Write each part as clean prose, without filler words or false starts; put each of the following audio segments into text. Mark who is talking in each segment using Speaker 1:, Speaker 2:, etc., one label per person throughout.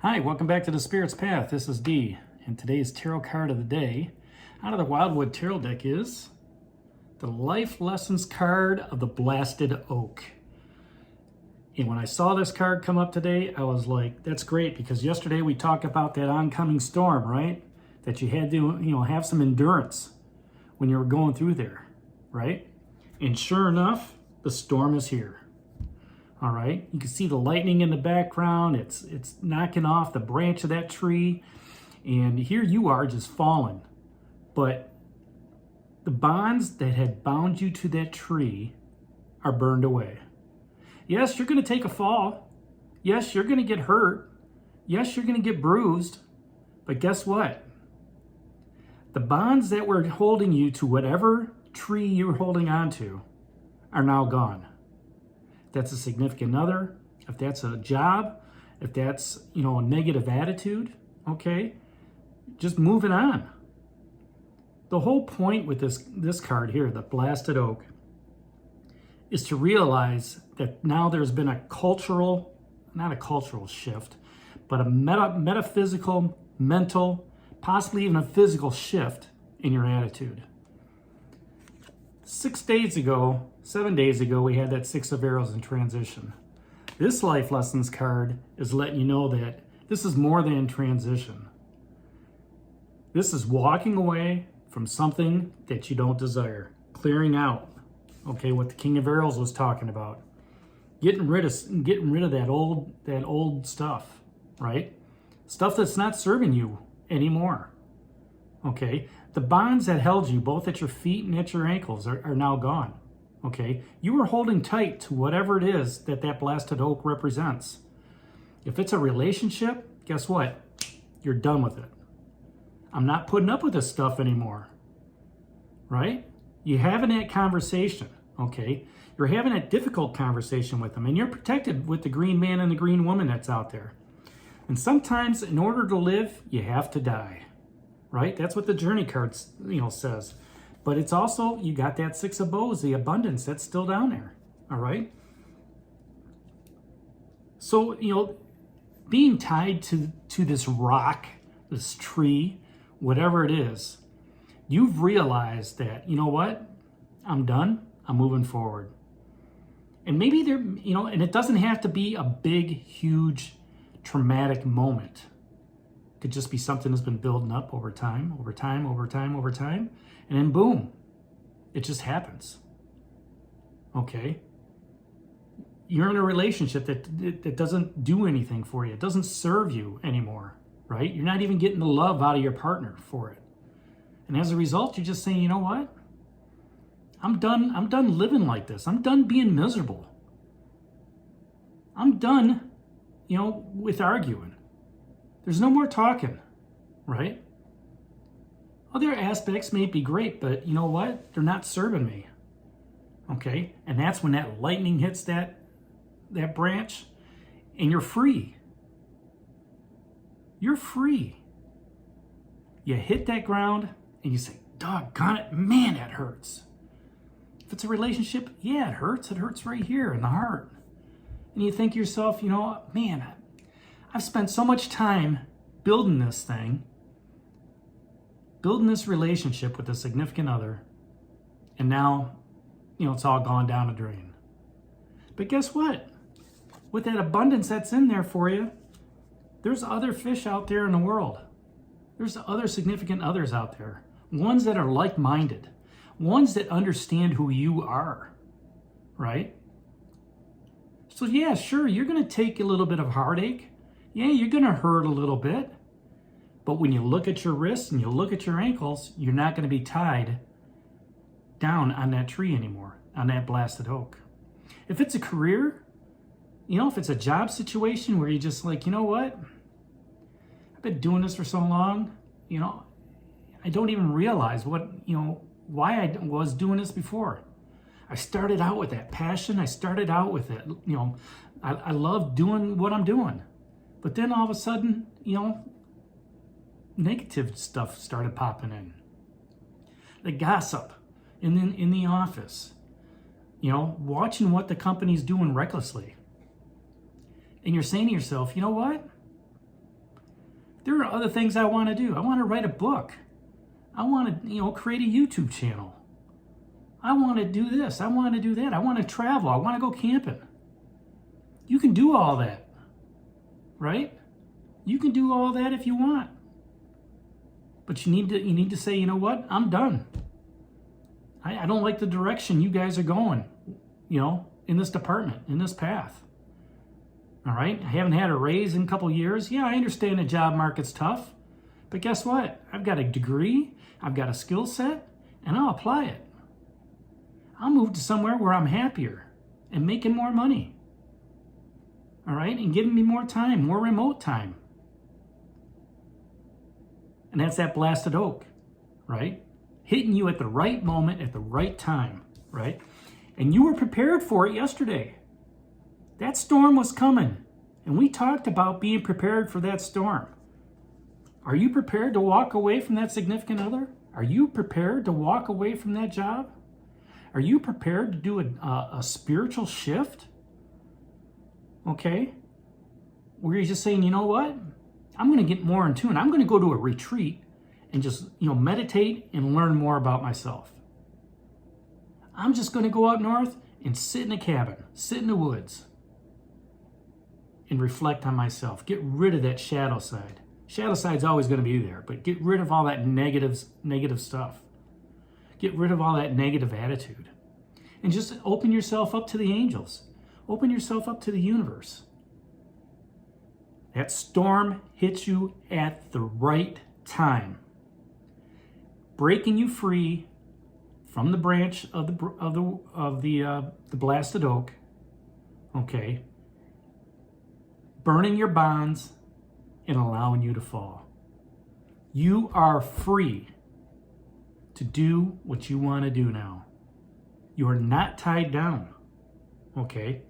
Speaker 1: Hi, welcome back to the Spirit's Path. This is Dee, and today's tarot card of the day out of the Wildwood Tarot deck is the Life Lessons card of the Blasted Oak. And when I saw this card come up today, I was like, that's great, because yesterday we talked about that oncoming storm, right? That you had to, have some endurance when you were going through there, right? And sure enough, the storm is here. All right, you can see the lightning in the background. It's knocking off the branch of that tree. And here you are just falling. But the bonds that had bound you to that tree are burned away. Yes, you're going to take a fall. Yes, you're going to get hurt. Yes, you're going to get bruised. But guess what? The bonds that were holding you to whatever tree you're holding on to are now gone. If that's a significant other, if that's a job, if that's, a negative attitude, okay, just moving on. The whole point with this card here, the Blasted Oak, is to realize that now there's been not a cultural shift, but a metaphysical, mental, possibly even a physical shift in your attitude. 7 days ago, we had that Six of Arrows in transition. This Life Lessons card is letting you know that this is more than transition. This is walking away from something that you don't desire. Clearing out. Okay, what the King of Arrows was talking about. Getting rid of that old stuff, right? Stuff that's not serving you anymore. Okay? The bonds that held you both at your feet and at your ankles are now gone. Okay? You were holding tight to whatever it is that Blasted Oak represents. If it's a relationship, guess what? You're done with it. I'm not putting up with this stuff anymore. Right? You're having that conversation. Okay? You're having a difficult conversation with them, and you're protected with the green man and the green woman that's out there. And sometimes, in order to live, you have to die. Right? That's what the Journey card, says. But it's also, you got that Six of Bows, the abundance that's still down there. All right? So, being tied to this rock, this tree, whatever it is, you've realized that, you know what? I'm done. I'm moving forward. And maybe and it doesn't have to be a big, huge, traumatic moment. Could just be something that's been building up over time, and then boom, it just happens. Okay? You're in a relationship that doesn't do anything for you. It doesn't serve you anymore, right? You're not even getting the love out of your partner for it. And as a result, you're just saying, you know what? I'm done living like this. I'm done being miserable. I'm done, with arguing. There's no more talking, right? Other aspects may be great, but you know what? They're not serving me. Okay? And that's when that lightning hits that branch, and you're free. You're free. You hit that ground, and you say, doggone it, man, that hurts. If it's a relationship, yeah, it hurts. It hurts right here in the heart. And you think to yourself, man, I've spent so much time building this thing, building this relationship with a significant other, and now, it's all gone down the drain. But guess what? With that abundance that's in there for you, there's other fish out there in the world. There's other significant others out there. Ones that are like-minded. Ones that understand who you are, right? So yeah, sure, you're going to take a little bit of heartache. Yeah, you're going to hurt a little bit. But when you look at your wrists and you look at your ankles, you're not going to be tied down on that tree anymore, on that Blasted Oak. If it's a career, if it's a job situation where you're just like, you know what? I've been doing this for so long, I don't even realize why I was doing this before. I started out with that passion. I started out with it. I love doing what I'm doing. But then all of a sudden, negative stuff started popping in. The gossip in the office. Watching what the company's doing recklessly. And you're saying to yourself, you know what? There are other things I want to do. I want to write a book. I want to, create a YouTube channel. I want to do this. I want to do that. I want to travel. I want to go camping. You can do all that, right? You can do all that if you want. But you need to say, you know what? I'm done. I don't like the direction you guys are going, in this department, in this path. All right? I haven't had a raise in a couple years. Yeah, I understand the job market's tough. But guess what? I've got a degree, I've got a skill set, and I'll apply it. I'll move to somewhere where I'm happier and making more money. All right? And giving me more time, more remote time. And that's that blasted oak, right? Hitting you at the right moment, at the right time, right? And you were prepared for it yesterday. That storm was coming. And we talked about being prepared for that storm. Are you prepared to walk away from that significant other? Are you prepared to walk away from that job? Are you prepared to do a spiritual shift? Okay? Where you're just saying, you know what? I'm going to get more in tune. I'm going to go to a retreat and just, meditate and learn more about myself. I'm just going to go out north and sit in a cabin, sit in the woods, and reflect on myself. Get rid of that shadow side. Shadow side's always going to be there, but get rid of all that negative stuff. Get rid of all that negative attitude. And just open yourself up to the angels. Open yourself up to the universe. That storm hits you at the right time, breaking you free from the branch of the blasted oak. Okay, burning your bonds and allowing you to fall. You are free to do what you want to do now. You are not tied down. Okay.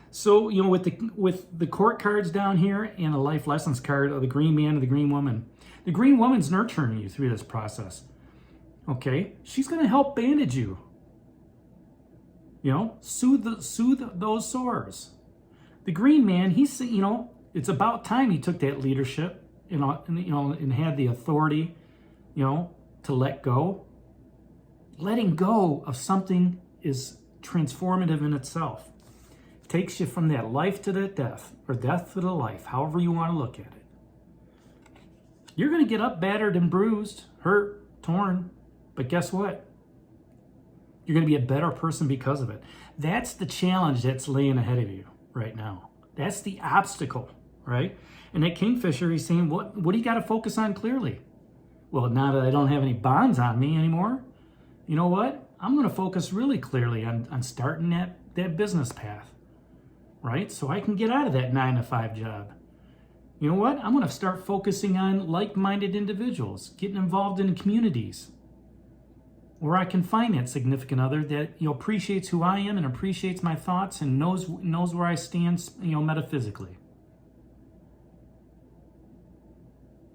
Speaker 1: So, with the court cards down here and a life lessons card of the green man and the green woman's nurturing you through this process. Okay? She's going to help bandage you. Soothe those sores. The green man, it's about time he took that leadership, and had the authority, to let go. Letting go of something is transformative in itself. Takes you from that life to that death, or death to the life, however you want to look at it. You're going to get up battered and bruised, hurt, torn, but guess what? You're going to be a better person because of it. That's the challenge that's laying ahead of you right now. That's the obstacle, right? And that Kingfisher, he's saying, what do you got to focus on clearly? Well, now that I don't have any bonds on me anymore, you know what? I'm going to focus really clearly on starting that business path. Right? So I can get out of that 9-to-5 job. You know what? I'm going to start focusing on like-minded individuals, getting involved in communities where I can find that significant other that, appreciates who I am and appreciates my thoughts and knows where I stand, metaphysically.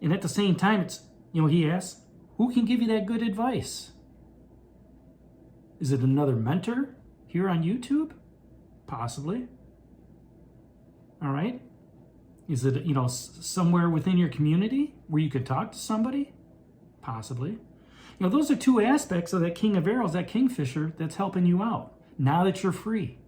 Speaker 1: And at the same time, it's, he asks, who can give you that good advice? Is it another mentor here on YouTube? Possibly. All right? Is it, somewhere within your community where you could talk to somebody? Possibly. Those are two aspects of that King of Arrows, that Kingfisher, that's helping you out. Now that you're free.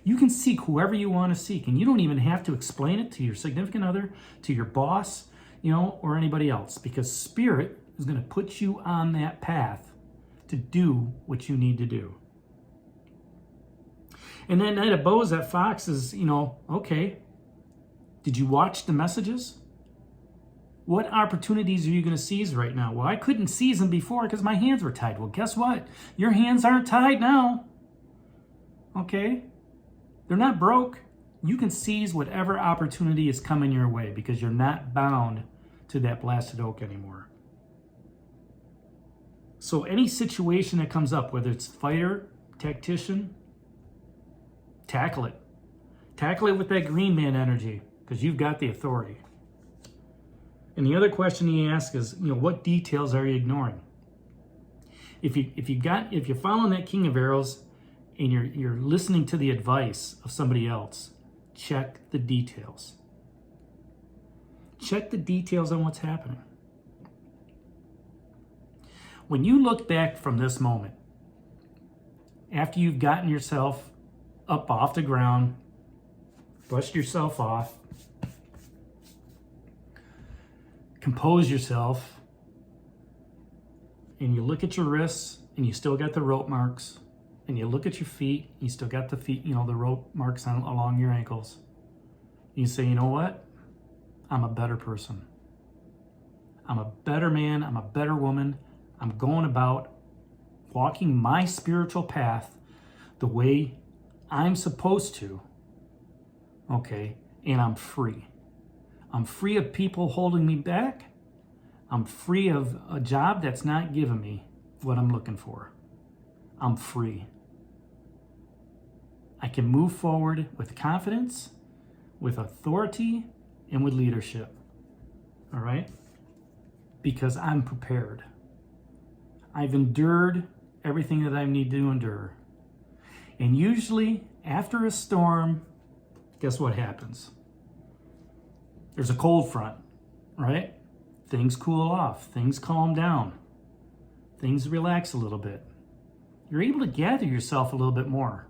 Speaker 1: You can seek whoever you want to seek, and you don't even have to explain it to your significant other, to your boss, or anybody else, because Spirit is going to put you on that path to do what you need to do. And that Knight of Bows, that Fox is, okay, did you watch the messages? What opportunities are you going to seize right now? Well, I couldn't seize them before because my hands were tied. Well, guess what? Your hands aren't tied now. Okay? They're not broke. You can seize whatever opportunity is coming your way because you're not bound to that blasted oak anymore. So any situation that comes up, whether it's fighter, tactician, tackle it. Tackle it with that green man energy because you've got the authority. And the other question he asks is, what details are you ignoring? If you're following that King of Arrows and you're listening to the advice of somebody else, check the details. Check the details on what's happening. When you look back from this moment, after you've gotten yourself up off the ground, brushed yourself off, compose yourself, and you look at your wrists and you still got the rope marks, and you look at your feet, you still got the feet, the rope marks along your ankles. You say, you know what? I'm a better person. I'm a better man. I'm a better woman. I'm going about walking my spiritual path the way I'm supposed to. Okay, and I'm free. I'm free of people holding me back. I'm free of a job that's not giving me what I'm looking for. I'm free. I can move forward with confidence, with authority, and with leadership. All right? Because I'm prepared. I've endured everything that I need to endure. And usually, after a storm, guess what happens? There's a cold front, right? Things cool off. Things calm down. Things relax a little bit. You're able to gather yourself a little bit more.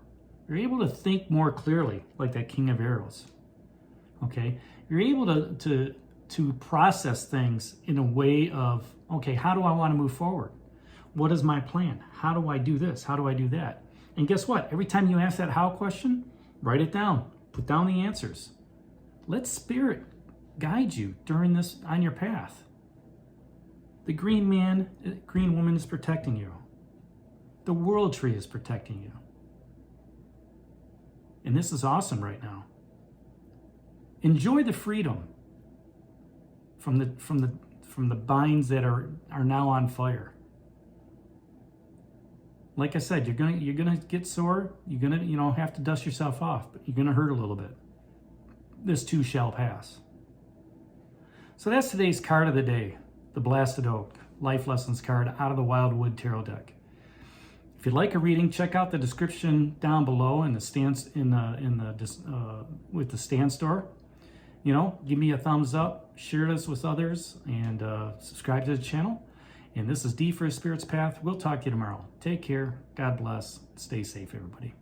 Speaker 1: You're able to think more clearly, like that King of Arrows. Okay? You're able to process things in a way of, okay, how do I want to move forward? What is my plan? How do I do this? How do I do that? And guess what? Every time you ask that how question, write it down. Put down the answers. Let spirit guide you during this on your path. The green woman is protecting you. The world tree is protecting you. And this is awesome right now. Enjoy the freedom from the binds that are now on fire. Like I said, you're gonna get sore. You're gonna have to dust yourself off, but you're gonna hurt a little bit. This too shall pass. So that's today's card of the day, the Blasted Oak Life Lessons card out of the Wildwood Tarot deck. If you'd like a reading, check out the description down below in the stands with the stand store. Give me a thumbs up, share this with others, and subscribe to the channel. And this is D for a Spirit's Path. We'll talk to you tomorrow. Take care. God bless. Stay safe, everybody.